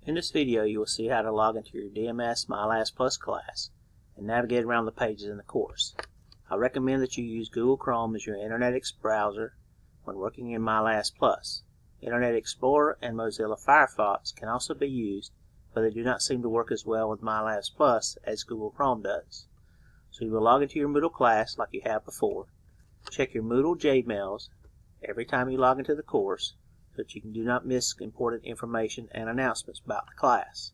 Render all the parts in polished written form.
In this video, you will see how to log into your DMS MyLabs Plus class and navigate around the pages in the course. I recommend that you use Google Chrome as your Internet browser when working in MyLabs Plus. Internet Explorer and Mozilla Firefox can also be used, but they do not seem to work as well with MyLabs Plus as Google Chrome does. So you will log into your Moodle class like you have before. Check your Moodle J-mails every time you log into the course, so that you do not miss important information and announcements about the class.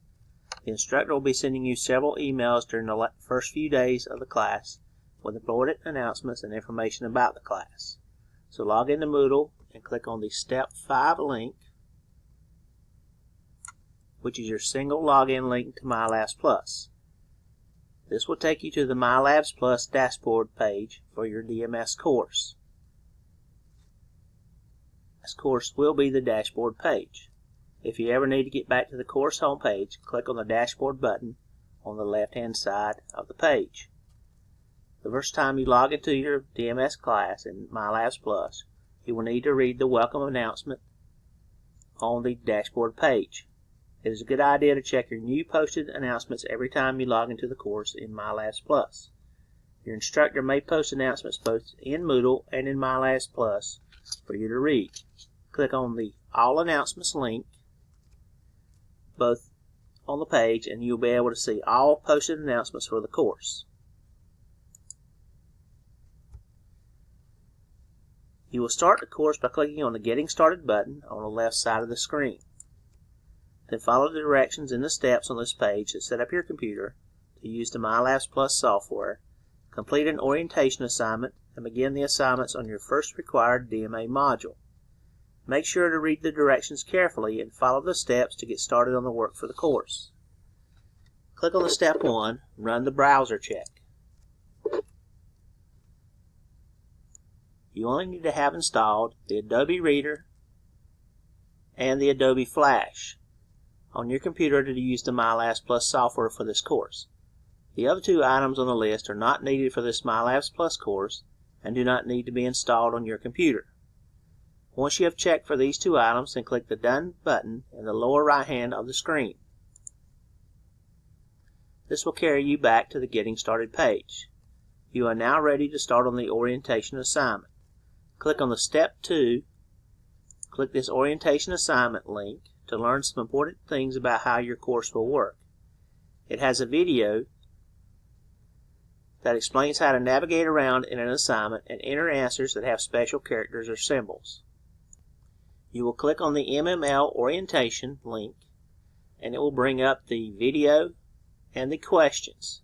The instructor will be sending you several emails during the first few days of the class with important announcements and information about the class. So log into Moodle and click on the Step 5 link, which is your single login link to MyLabs Plus. This will take you to the MyLabs Plus dashboard page for your DMS course. This course will be the dashboard page. If you ever need to get back to the course homepage, click on the dashboard button on the left-hand side of the page. The first time you log into your DMS class in MyLabs Plus, you will need to read the welcome announcement on the dashboard page. It is a good idea to check your new posted announcements every time you log into the course in MyLabs Plus. Your instructor may post announcements both in Moodle and in MyLabs Plus for you to read. Click on the All Announcements link both on the page, and you'll be able to see all posted announcements for the course. You will start the course by clicking on the Getting Started button on the left side of the screen. Then follow the directions in the steps on this page to set up your computer to use the MyLabs Plus software, complete an orientation assignment, and begin the assignments on your first required DMA module. Make sure to read the directions carefully and follow the steps to get started on the work for the course. Click on the Step 1, Run the Browser Check. You only need to have installed the Adobe Reader and the Adobe Flash on your computer to use the MyLabs Plus software for this course. The other two items on the list are not needed for this MyLabs Plus course and do not need to be installed on your computer. Once you have checked for these two items, then click the Done button in the lower right hand of the screen. This will carry you back to the Getting Started page. You are now ready to start on the orientation assignment. Click on the Step 2. Click this orientation assignment link to learn some important things about how your course will work. It has a video that explains how to navigate around in an assignment and enter answers that have special characters or symbols. You will click on the MML orientation link and it will bring up the video and the questions.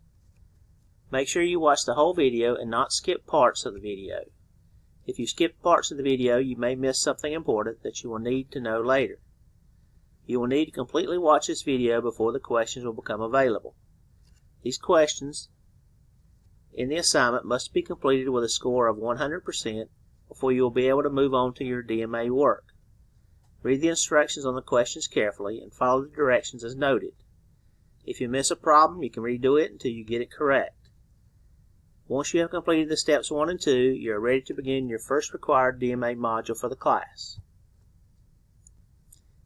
Make sure you watch the whole video and not skip parts of the video. If you skip parts of the video, you may miss something important that you will need to know later. You will need to completely watch this video before the questions will become available. These questions in the assignment must be completed with a score of 100% before you will be able to move on to your DMA work. Read the instructions on the questions carefully and follow the directions as noted. If you miss a problem, you can redo it until you get it correct. Once you have completed the steps 1 and 2, you are ready to begin your first required DMA module for the class.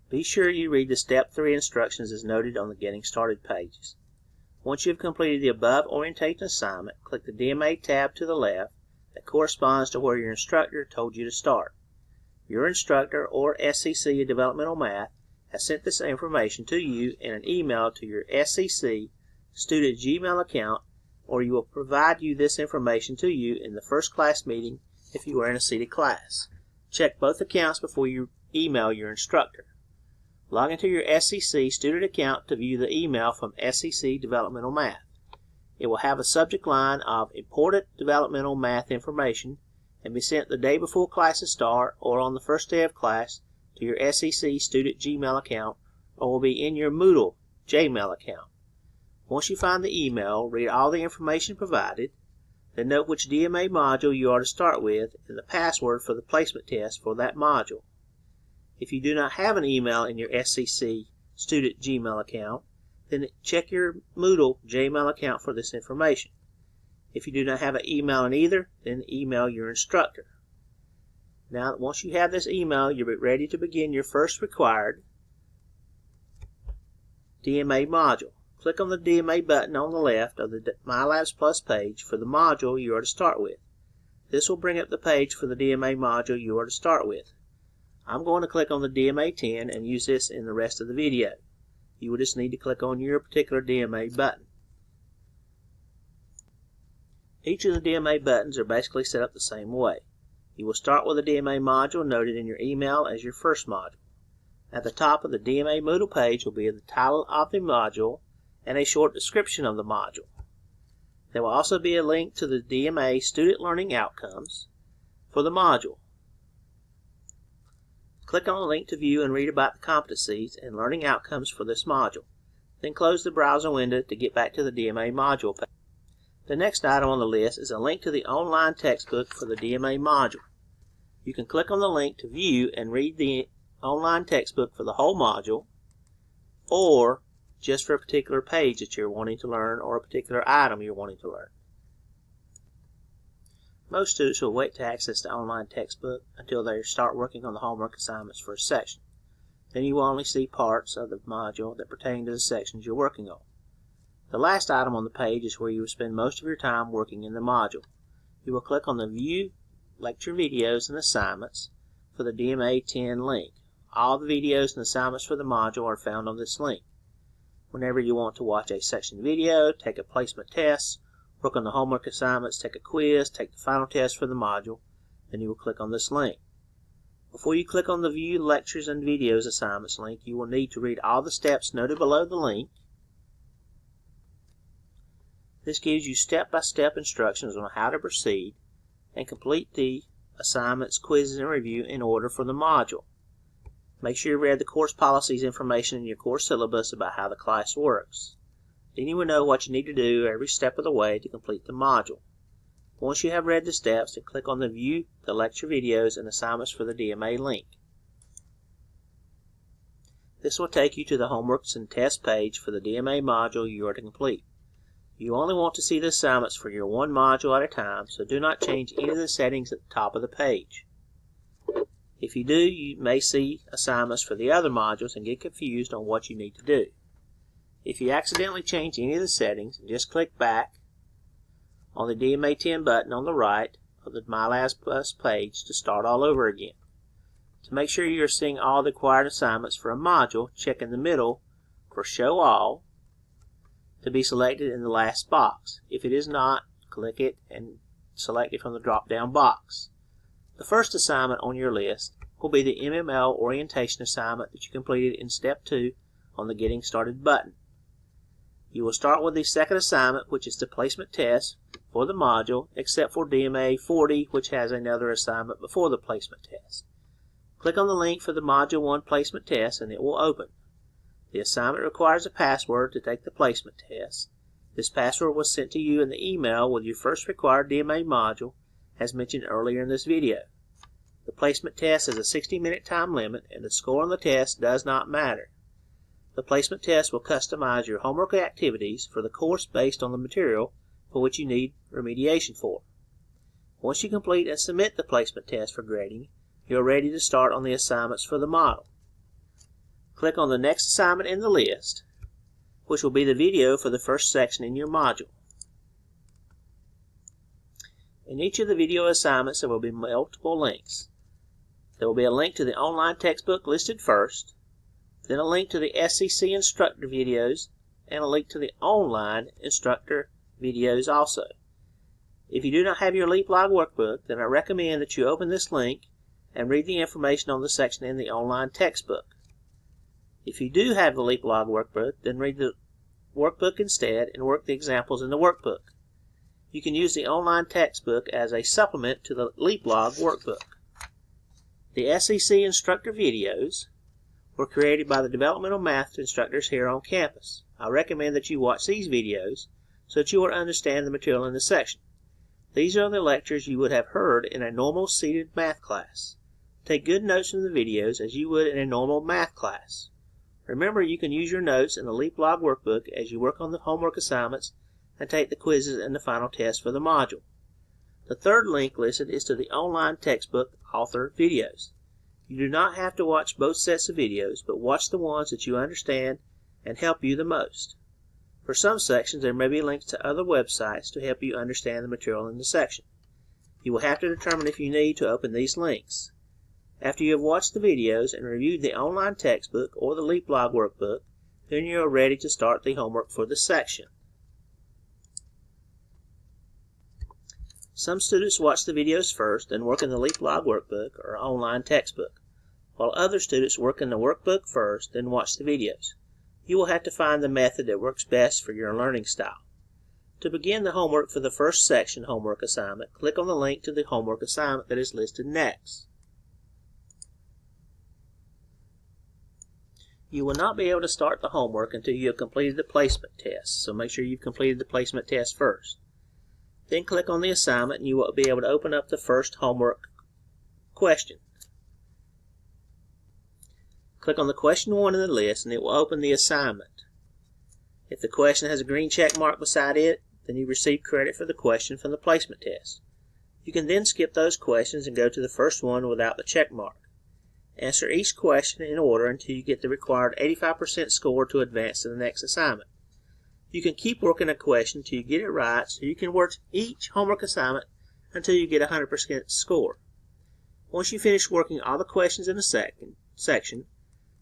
Be sure you read the Step 3 instructions as noted on the Getting Started pages. Once you have completed the above orientation assignment, click the DMA tab to the left that corresponds to where your instructor told you to start. Your instructor or SCC Developmental Math has sent this information to you in an email to your SCC student Gmail account, or you will provide you this information to you in the first class meeting if you are in a seated class. Check both accounts before you email your instructor. Log into your SCC student account to view the email from SCC Developmental Math. It will have a subject line of Important Developmental Math Information and be sent the day before classes start or on the first day of class to your SCC student Gmail account, or will be in your Moodle Jmail account. Once you find the email, read all the information provided, then note which DMA module you are to start with and the password for the placement test for that module. If you do not have an email in your SCC student Gmail account, then check your Moodle Jmail account for this information. If you do not have an email in either, then email your instructor. Now, once you have this email, you'll be ready to begin your first required DMA module. Click on the DMA button on the left of the MyLabs Plus page for the module you are to start with. This will bring up the page for the DMA module you are to start with. I'm going to click on the DMA 10 and use this in the rest of the video. You will just need to click on your particular DMA button. Each of the DMA buttons are basically set up the same way. You will start with the DMA module noted in your email as your first module. At the top of the DMA Moodle page will be the title of the module and a short description of the module. There will also be a link to the DMA Student Learning Outcomes for the module. Click on the link to view and read about the competencies and learning outcomes for this module. Then close the browser window to get back to the DMA module page. The next item on the list is a link to the online textbook for the DMA module. You can click on the link to view and read the online textbook for the whole module, or just for a particular page that you're wanting to learn or a particular item you're wanting to learn. Most students will wait to access the online textbook until they start working on the homework assignments for a section. Then you will only see parts of the module that pertain to the sections you're working on. The last item on the page is where you will spend most of your time working in the module. You will click on the View Lecture Videos and Assignments for the DMA 10 link. All the videos and assignments for the module are found on this link. Whenever you want to watch a section video, take a placement test, work on the homework assignments, take a quiz, take the final test for the module, then you will click on this link. Before you click on the View Lectures and Videos Assignments link, you will need to read all the steps noted below the link. This gives you step-by-step instructions on how to proceed and complete the assignments, quizzes, and review in order for the module. Make sure you read the course policies information in your course syllabus about how the class works. Then you will know what you need to do every step of the way to complete the module. Once you have read the steps, then click on the View the Lecture Videos and Assignments for the DMA link. This will take you to the Homeworks and Tests page for the DMA module you are to complete. You only want to see the assignments for your one module at a time, so do not change any of the settings at the top of the page. If you do, you may see assignments for the other modules and get confused on what you need to do. If you accidentally change any of the settings, just click back on the DMA 10 button on the right of the MyLabs Plus page to start all over again. To make sure you are seeing all the required assignments for a module, check in the middle for Show All to be selected in the last box. If it is not, click it and select it from the drop-down box. The first assignment on your list will be the MML orientation assignment that you completed in Step 2 on the Getting Started button. You will start with the second assignment, which is the placement test for the module, except for DMA 40, which has another assignment before the placement test. Click on the link for the Module 1 placement test and it will open. The assignment requires a password to take the placement test. This password was sent to you in the email with your first required DMA module, as mentioned earlier in this video. The placement test has a 60-minute time limit and the score on the test does not matter. The placement test will customize your homework activities for the course based on the material for which you need remediation for. Once you complete and submit the placement test for grading, you are ready to start on the assignments for the model. Click on the next assignment in the list, which will be the video for the first section in your module. In each of the video assignments there will be multiple links. There will be a link to the online textbook listed first, then a link to the SEC instructor videos, and a link to the online instructor videos also. If you do not have your LeapLog workbook, then I recommend that you open this link and read the information on the section in the online textbook. If you do have the LeapLog workbook, then read the workbook instead and work the examples in the workbook. You can use the online textbook as a supplement to the LeapLog workbook. The SEC instructor videos were created by the developmental math instructors here on campus. I recommend that you watch these videos so that you will understand the material in the section. These are the lectures you would have heard in a normal seated math class. Take good notes from the videos as you would in a normal math class. Remember, you can use your notes in the LeapLog workbook as you work on the homework assignments and take the quizzes and the final test for the module. The third link listed is to the online textbook author videos. You do not have to watch both sets of videos, but watch the ones that you understand and help you the most. For some sections, there may be links to other websites to help you understand the material in the section. You will have to determine if you need to open these links. After you have watched the videos and reviewed the online textbook or the LeapLog workbook, then you are ready to start the homework for the section. Some students watch the videos first and work in the LeapLog workbook or online textbook, while other students work in the workbook first and watch the videos. You will have to find the method that works best for your learning style. To begin the homework for the first section homework assignment, click on the link to the homework assignment that is listed next. You will not be able to start the homework until you have completed the placement test, so make sure you've completed the placement test first. Then click on the assignment and you will be able to open up the first homework question. Click on the question 1 in the list and it will open the assignment. If the question has a green check mark beside it, then you receive credit for the question from the placement test. You can then skip those questions and go to the first one without the check mark. Answer each question in order until you get the required 85% score to advance to the next assignment. You can keep working a question until you get it right, so you can work each homework assignment until you get a 100% score. Once you finish working all the questions in the section,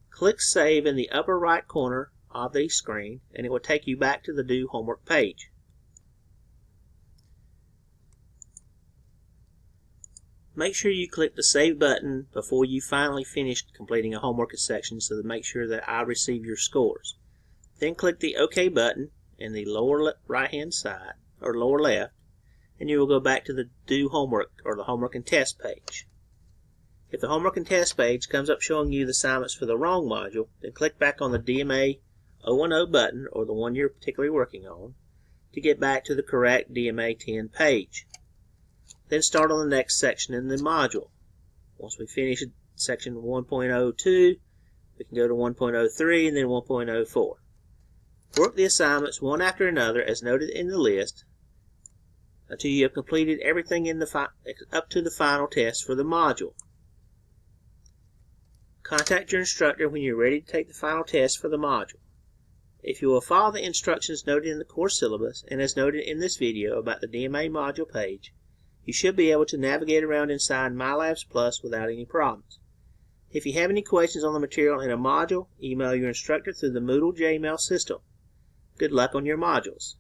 click Save in the upper right corner of the screen and it will take you back to the Due Homework page. Make sure you click the Save button before you finally finish completing a homework section so to make sure that I receive your scores. Then click the OK button in the lower right hand side or lower left and you will go back to the Due Homework or the Homework and Test page. If the Homework and Test page comes up showing you the assignments for the wrong module, then click back on the DMA 010 button or the one you're particularly working on to get back to the correct DMA 10 page. Then start on the next section in the module. Once we finish section 1.02, we can go to 1.03 and then 1.04. Work the assignments one after another as noted in the list until you have completed everything in up to the final test for the module. Contact your instructor when you're ready to take the final test for the module. If you will follow the instructions noted in the course syllabus and as noted in this video about the DMA module page, you should be able to navigate around inside MyLabs Plus without any problems. If you have any questions on the material in a module, email your instructor through the Moodle Gmail system. Good luck on your modules.